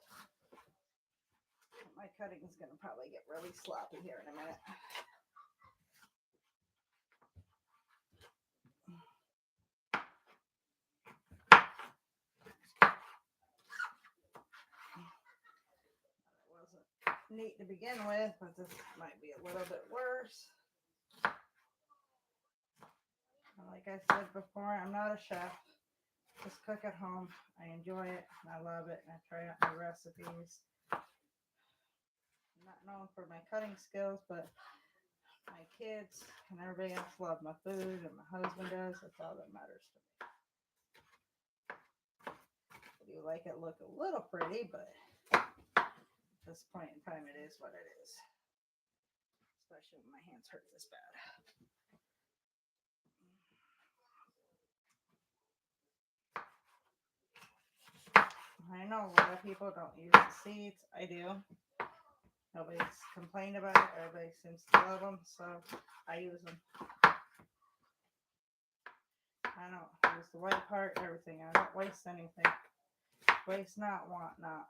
My cutting is going to probably get really sloppy here in a minute. It wasn't neat to begin with, but this might be a little bit worse. Like I said before, I'm not a chef. Just cook at home. I enjoy it and I love it, and I try out new recipes. I'm not known for my cutting skills, but my kids and everybody else love my food, and my husband does. That's all that matters to me. I do like it look a little pretty, but at this point in time, it is what it is. Especially when my hands hurt this bad. I know a lot of people don't use the seeds. I do. Nobody's complained about it. Everybody seems to love them, so I use them. I don't use the white part, everything. I don't waste anything. Waste not, want not.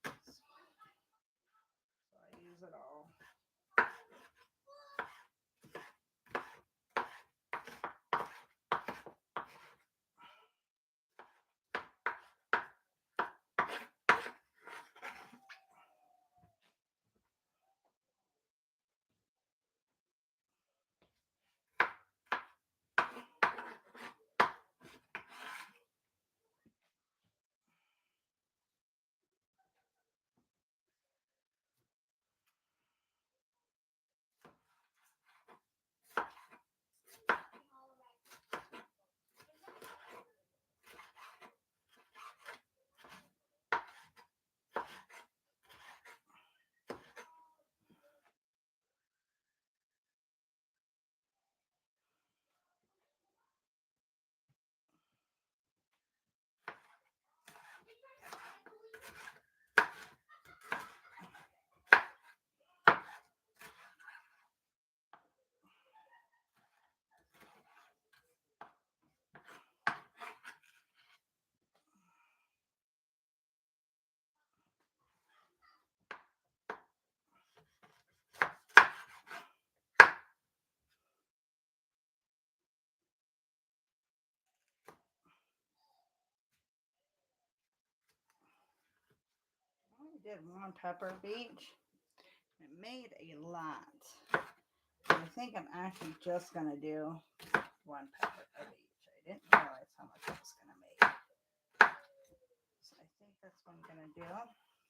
So I use it all. I did one pepper of each. It made a lot. I think I'm actually just going to do one pepper of each. I didn't realize how much I was going to make. So I think that's what I'm going to do,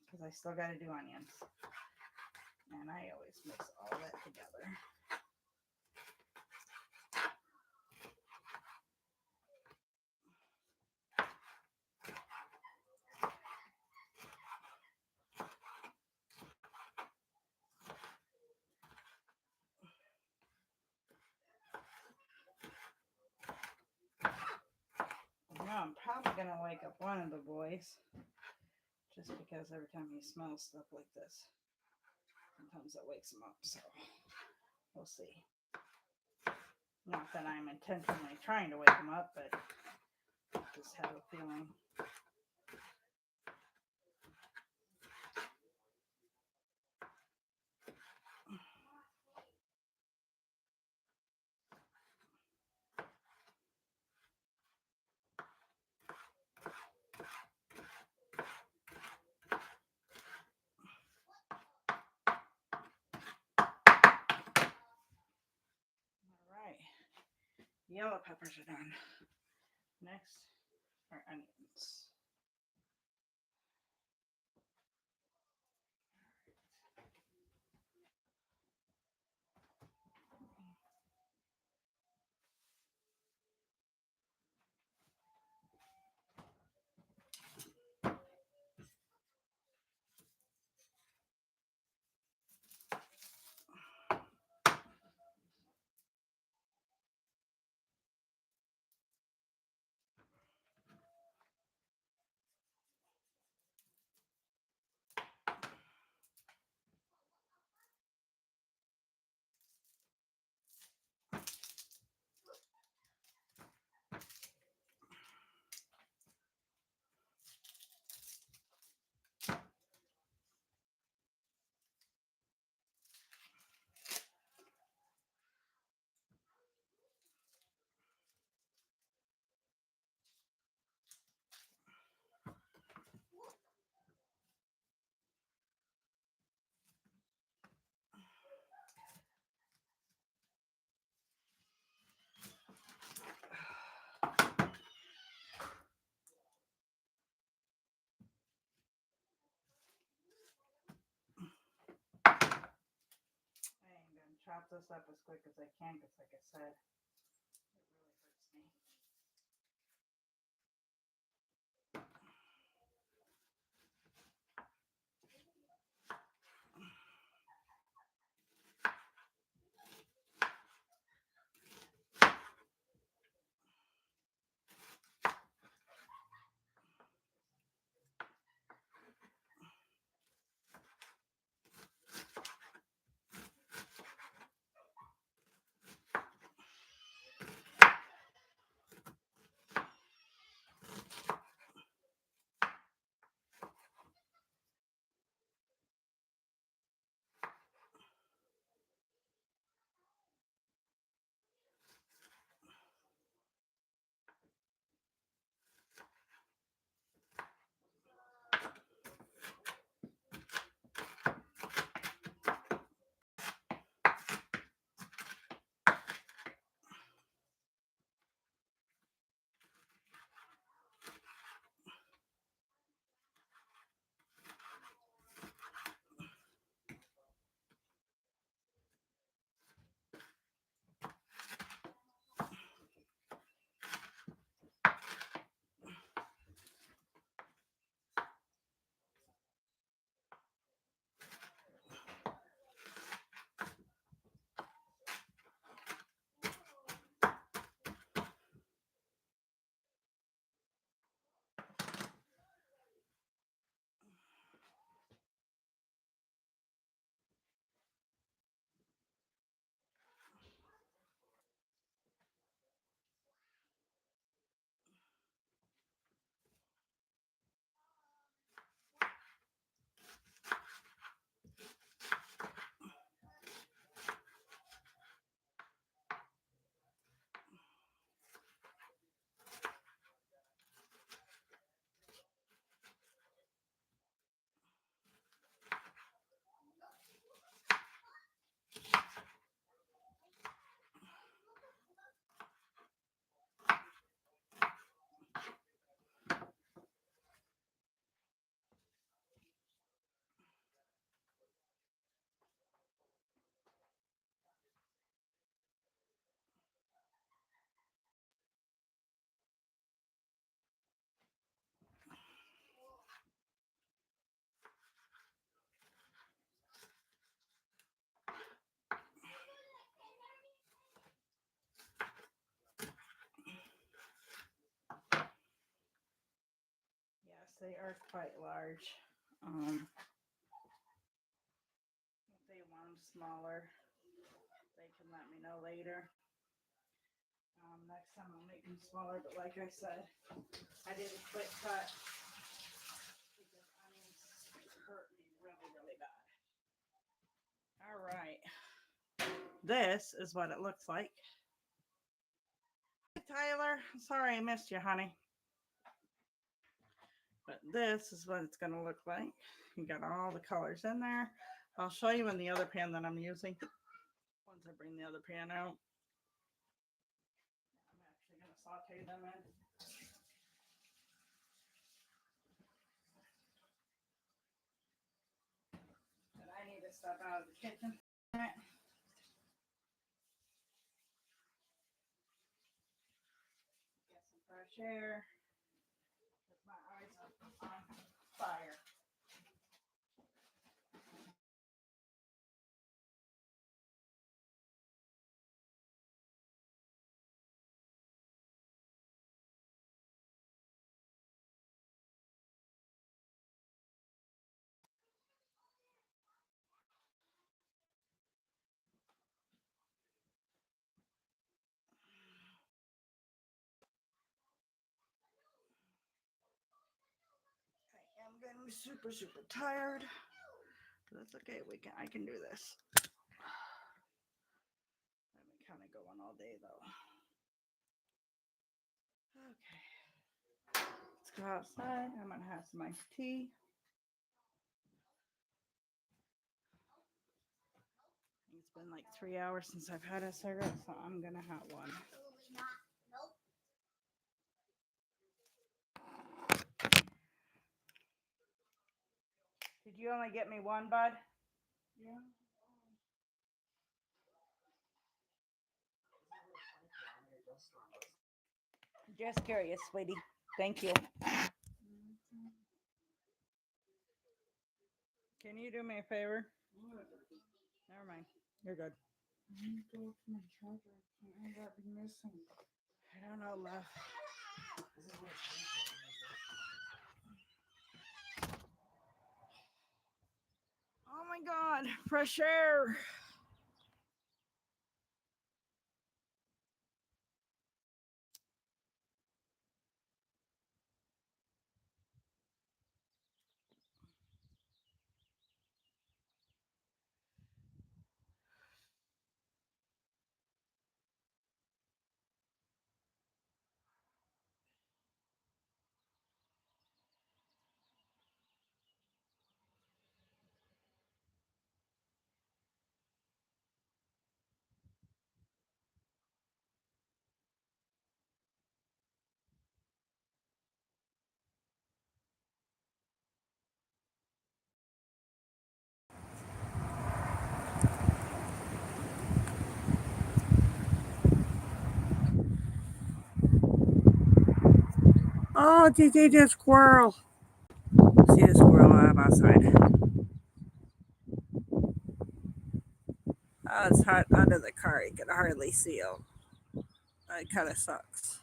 because I still got to do onions. And I always mix all that together. Now I'm probably going to wake up one of the boys, just because every time he smells stuff like this, sometimes it wakes him up. So we'll see. Not that I'm intentionally trying to wake him up, but I just have a feeling. yellow peppers are done. Next are onions. I'm going to chop this up as quick as I can because, like I said, it really hurts me. Yes, they are quite large. If they want them smaller, they can let me know later. Next time I'll make them smaller, but like I said, I did a quick cut because onions hurt me really, really bad. All right. This is what it looks like. Hey, Tyler, sorry I missed you, honey. But this is what it's going to look like. You got all the colors in there. I'll show you in the other pan that I'm using once I bring the other pan out. saute them in. And I need to step out of the kitchen. Get some fresh air. My eyes are on fire. I am getting super tired. But that's okay. I can do this. I've been kind of going all day though. Okay. Let's go outside. I'm gonna have some iced tea. It's been like 3 hours since I've had a cigarette, so I'm gonna have one. Did you only get me one, bud? Yeah. Just curious, sweetie. Thank you. Can you do me a favor? Never mind. You're good. I need to go to my charger. I end up missing. I don't know, love. Oh my God, fresh air. Oh, did they just squirrel? See the squirrel I'm outside. Oh, it's hot under the car. You can hardly see him. It kind of sucks.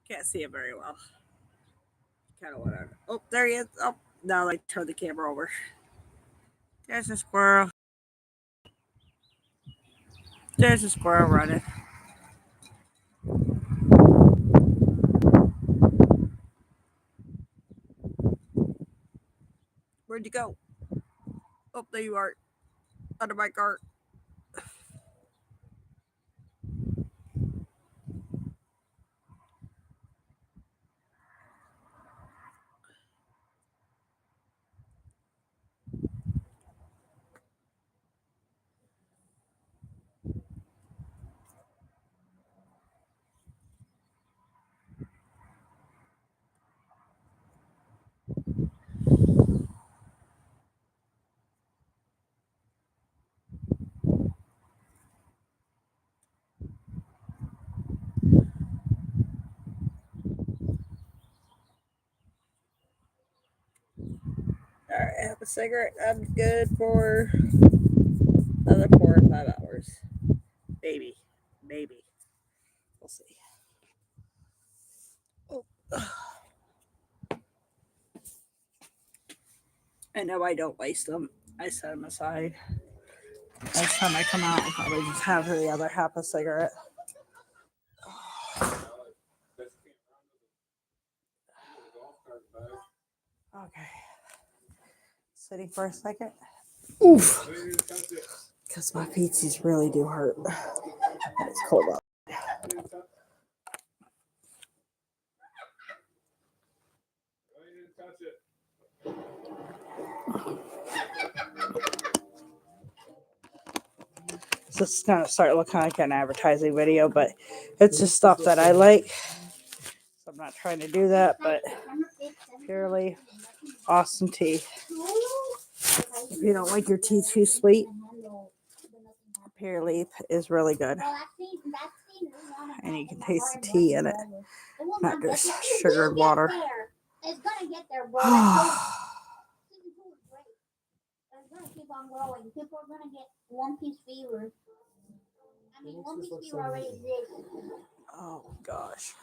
Can't see him very well. Kind of whatever. Oh, there he is. Oh, now I turn the camera over. There's a squirrel. There's a squirrel running. Where'd you go? Oh, there you are. Under my car. All right, have a cigarette. I'm good for another 4 or 5 hours. Maybe. Maybe. We'll see. Oh. I know I don't waste them. I set them aside. Next time I come out, I'll probably just have the other half a cigarette. Okay. Sitting for a second. Oof. Because my feetsies really do hurt. And it's cold out. So it's gonna start looking like an advertising video, but it's just stuff that I like. So I'm not trying to do that, but purely awesome tea. If you don't like your tea too sweet, Pure Leaf is really good. And you can taste the tea in it, not just sugared water. It's gonna get there, bro. It's gonna keep on growing. People are gonna get One Piece fever. I mean, One Piece fever already exists. Oh gosh.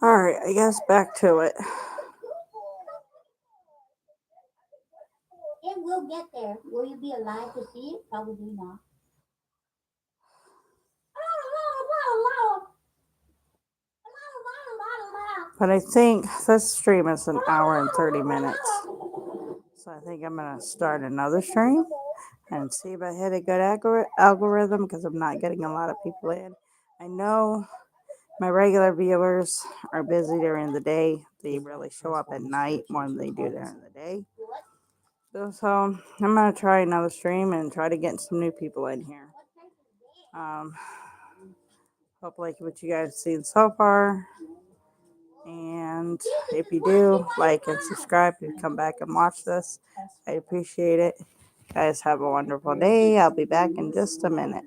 All right, I guess back to it. It will get there. Will you be alive to see it? Probably not. But I think this stream is an hour and 30 minutes. So I think I'm going to start another stream and see if I hit a good algorithm because I'm not getting a lot of people in. I know my regular viewers are busy during the day. They really show up at night more than they do during the day. So I'm going to try another stream and try to get some new people in here. Hope like what you guys have seen so far. And if you do, like and subscribe and come back and watch this. I appreciate it. Guys, have a wonderful day. I'll be back in just a minute.